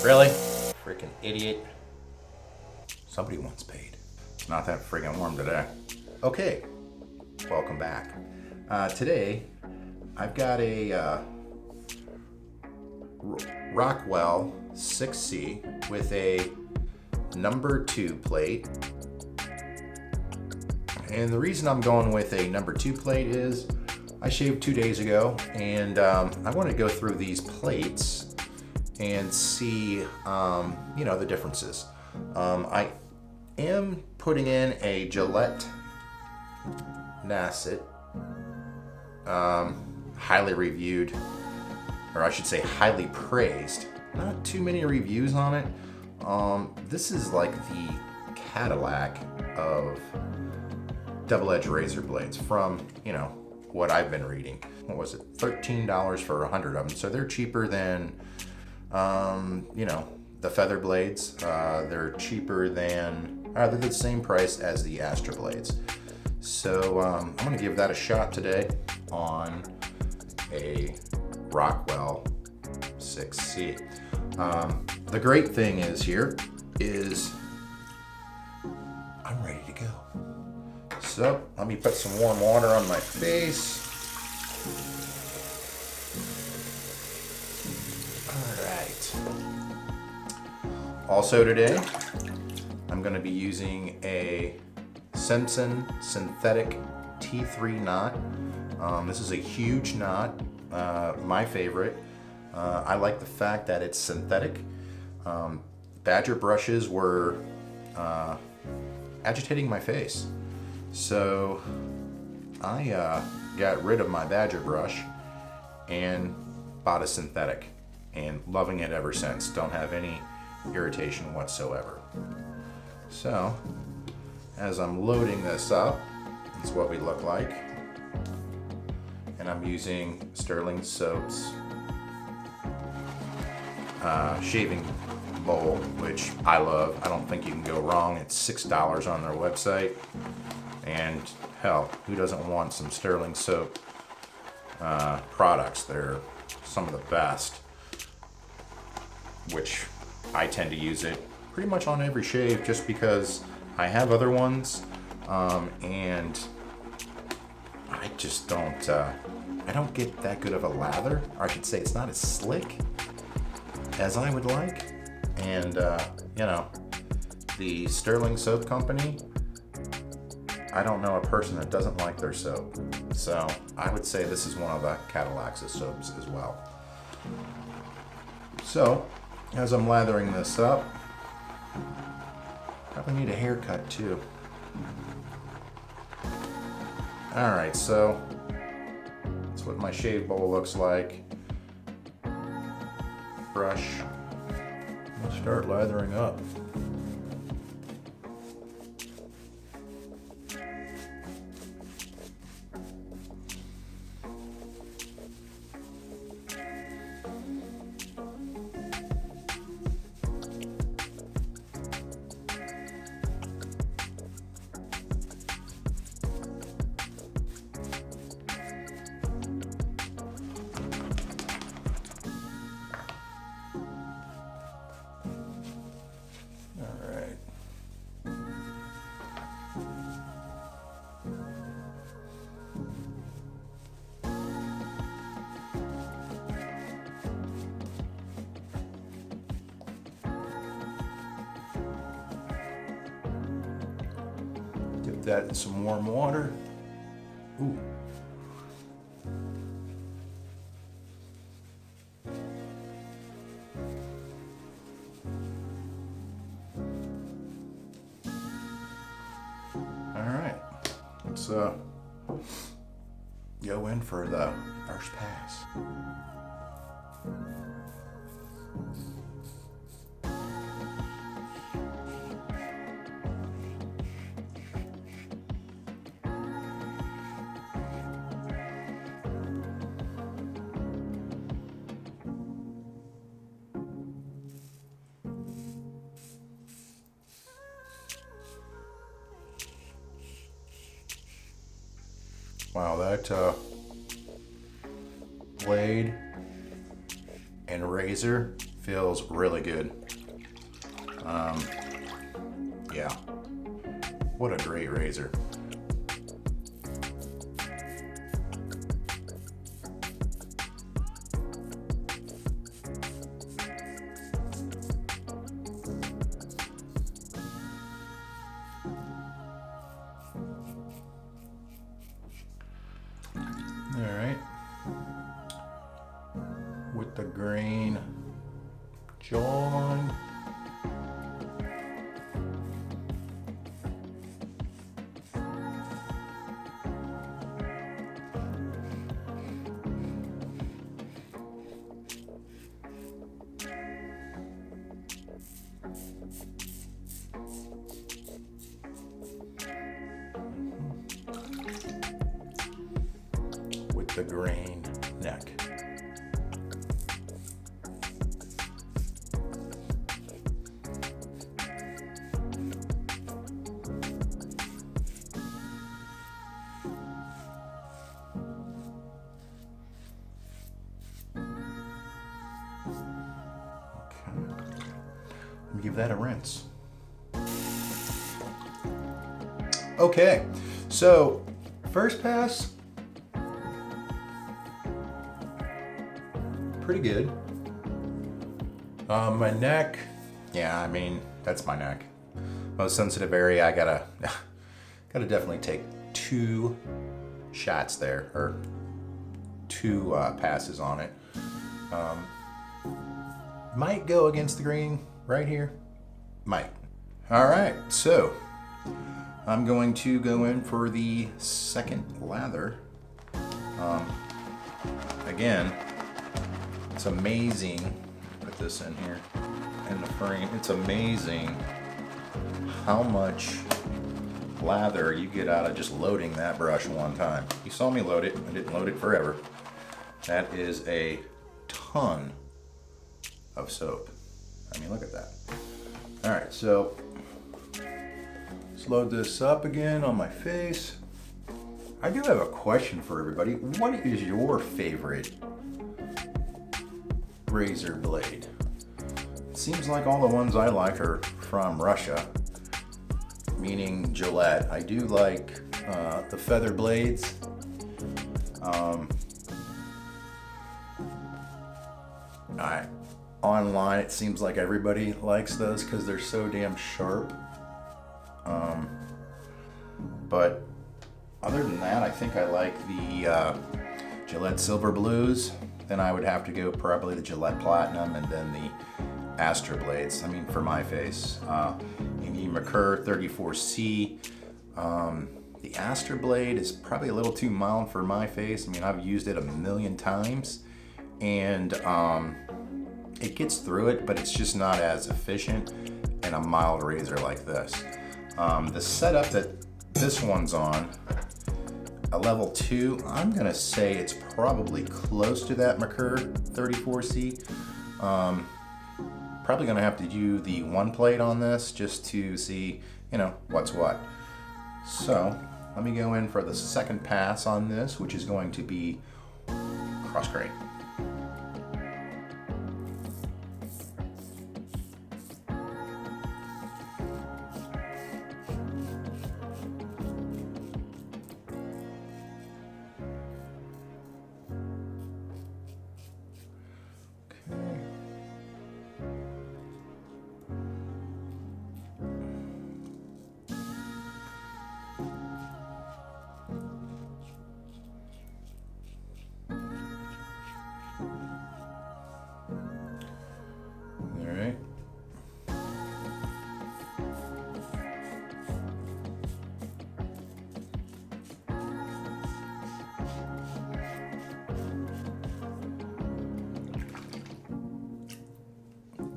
Really? Freaking idiot. Somebody once paid. It's not that freaking warm today. Okay, welcome back. Today, I've got a Rockwell 6C with a number 2 plate. And the reason I'm going with a number 2 plate is I shaved 2 days ago, and I want to go through these plates and see, the differences. I am putting in a Gillette Nacet, highly reviewed, or I should say highly praised. Not too many reviews on it. This is like the Cadillac of double-edged razor blades from, what I've been reading. What was it? $13 for 100 of them. So they're cheaper than, the feather blades. They're cheaper than, they're the same price as the Astra blades. So I'm gonna give that a shot today on a Rockwell 6C. The great thing is here is I'm ready to go. So let me put some warm water on my face. All right. Also today, I'm going to be using a Simpson synthetic T3 knot. This is a huge knot, my favorite. I like the fact that it's synthetic. Badger brushes were agitating my face. So I got rid of my Badger brush and bought a synthetic, and loving it ever since. Don't have any irritation whatsoever. So as I'm loading this up, that's what we look like. And I'm using Sterling Soap's shaving bowl, which I love. I don't think you can go wrong. It's $6 on their website. And hell, who doesn't want some Sterling Soap products? They're some of the best, which I tend to use it pretty much on every shave just because I have other ones, and I just don't, I don't get that good of a lather, or I should say it's not as slick as I would like. And, the Sterling Soap Company, I don't know a person that doesn't like their soap. So I would say this is one of the Cadillacs of soaps as well. So as I'm lathering this up, probably need a haircut too. All right, so that's what my shave bowl looks like. Brush. Let's start lathering up. Dip that in some warm water. Ooh. All right, let's go in for the first pass. Wow, that blade and razor Feels really good. Yeah, what a great razor. All right, with the grain, John. With the grain neck. Give that a rinse. Okay, so first pass, pretty good. My neck, yeah, I mean, that's my neck. Most sensitive area, I gotta definitely take 2 shots there, or 2 passes on it. Might go against the grain right here. Might. All right, so I'm going to go in for the second lather. Again, it's amazing. Put this in here in the frame. It's amazing how much lather you get out of just loading that brush one time. You saw me load it. I didn't load it forever. That is a ton of soap. I mean, look at that. All right, so let's load this up again on my face. I do have a question for everybody. What is your favorite razor blade? It seems like all the ones I like are from Russia, meaning Gillette. I do like the feather blades. Online, it seems like everybody likes those because they're so damn sharp. But other than that, I think I like the Gillette Silver Blues. Then I would have to go probably the Gillette Platinum and then the Astra blades. I mean, for my face. The Merkur 34C. The Astra blade is probably a little too mild for my face. I mean, I've used it a million times. And it gets through it, but it's just not as efficient in a mild razor like this. The setup that this one's on, a level 2, I'm gonna say it's probably close to that Merkur 34C. Probably gonna have to do the 1 plate on this just to see, you know, what's what. So let me go in for the second pass on this, which is going to be cross grain.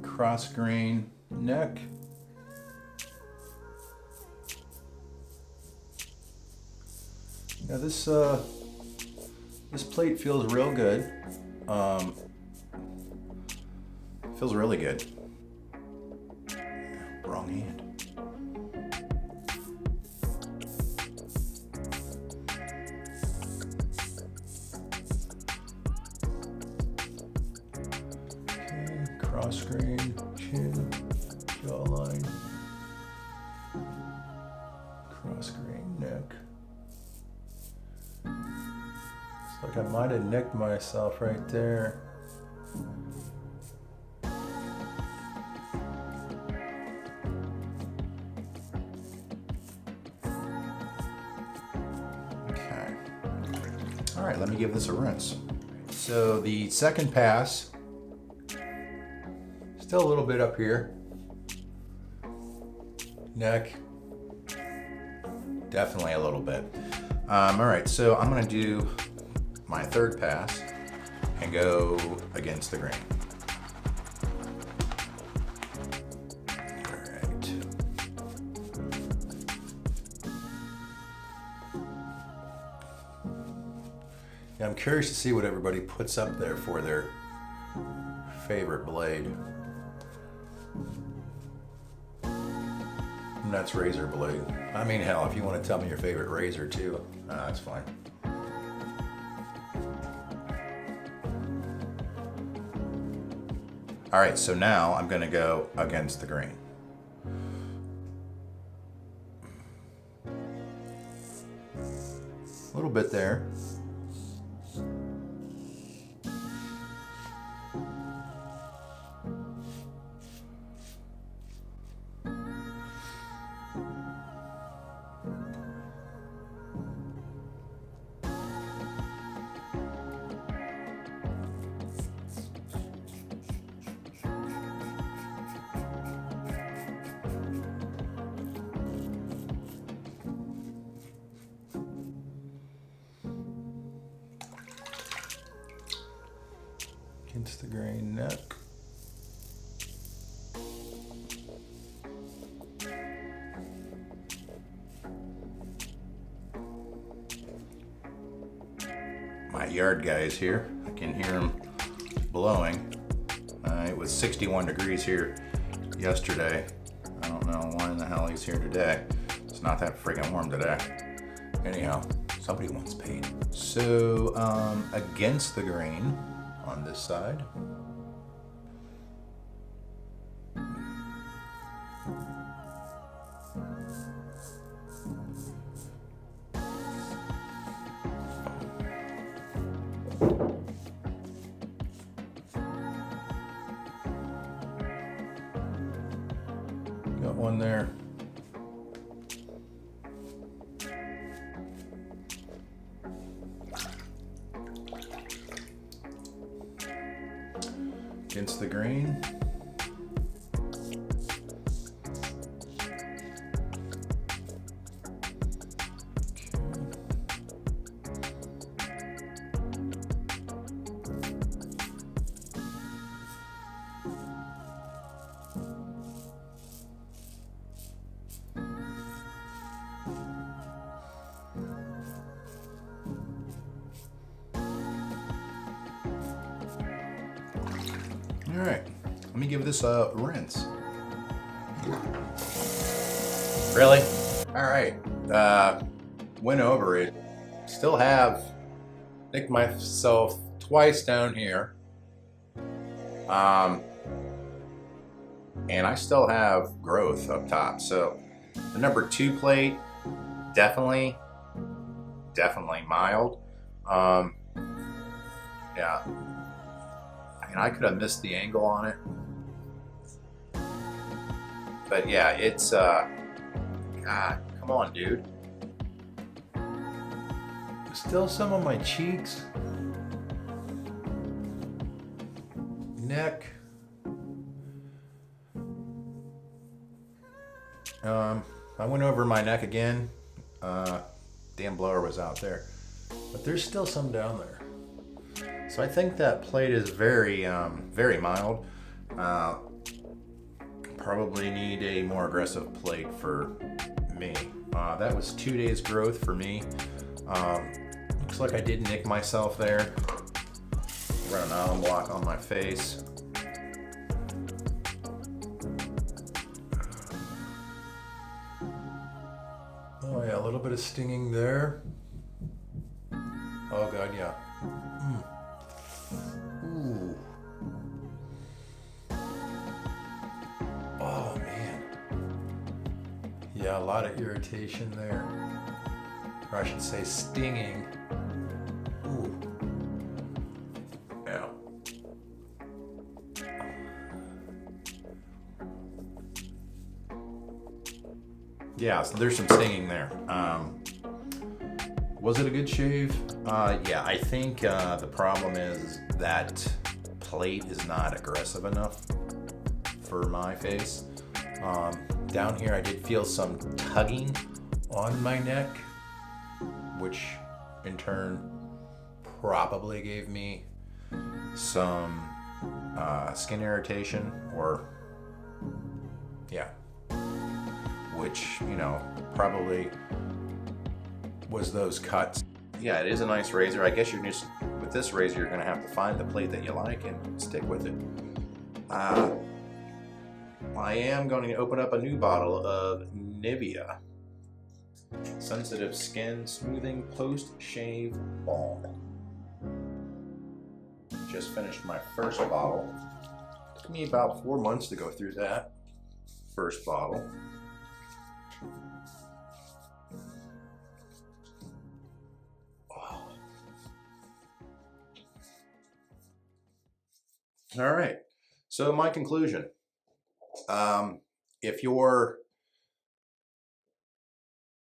Cross grain neck. Now this plate feels real good. Feels really good. Wrong hand. Okay, cross grain, chin, jawline, cross grain, neck. Looks like I might have nicked myself right there. Okay. All right, let me give this a rinse. So the second pass, still a little bit up here. Neck, definitely a little bit. All right, so I'm gonna do my third pass and go against the grain. All right. Yeah, I'm curious to see what everybody puts up there for their favorite blade. And that's razor blade. I mean, hell, if you want to tell me your favorite razor too, that's fine. All right, so now I'm gonna go against the grain. A little bit there. Against the grain, neck. My yard guy is here. I can hear him blowing. It was 61 degrees here yesterday. I don't know why in the hell he's here today. It's not that freaking warm today. Anyhow, somebody wants paid. So, against the grain on this side. Got one there. Against the grain. All right, let me give this a rinse. Really? All right, went over it. Still have nicked myself twice down here. And I still have growth up top. So the number 2 plate, definitely mild. Yeah. And I could have missed the angle on it. But yeah, it's, God, come on, dude. Still some on my cheeks. Neck. I went over my neck again. Damn blower was out there. But there's still some down there. So I think that plate is very mild. Probably need a more aggressive plate for me. That was 2 days growth for me. Looks like I did nick myself there. Run an alum block on my face. Oh yeah, a little bit of stinging there. Oh god, yeah. Ooh. Yeah, a lot of irritation there. Or I should say stinging. Ooh. Yeah. Yeah, so there's some stinging there. Was it a good shave? Yeah, I think the problem is that plate is not aggressive enough for my face. Down here I did feel some tugging on my neck, which in turn probably gave me some skin irritation, or yeah, which, you know, probably was those cuts. Yeah, it is a nice razor. I guess you're just, with this razor, you're gonna have to find the plate that you like and stick with it. I am going to open up a new bottle of Nivea Sensitive Skin Smoothing Post-Shave Balm. Just finished my first bottle. It took me about 4 months to go through that first bottle. All right, so my conclusion.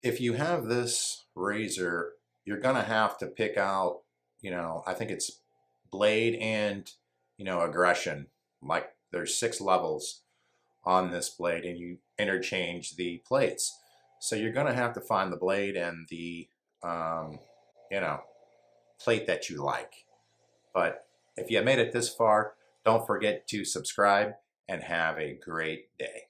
If you have this razor, you're gonna have to pick out, you know, I think it's blade and, you know, aggression. Like there's 6 levels on this blade, and you interchange the plates. So you're gonna have to find the blade and the, you know, plate that you like. But if you made it this far, don't forget to subscribe and have a great day.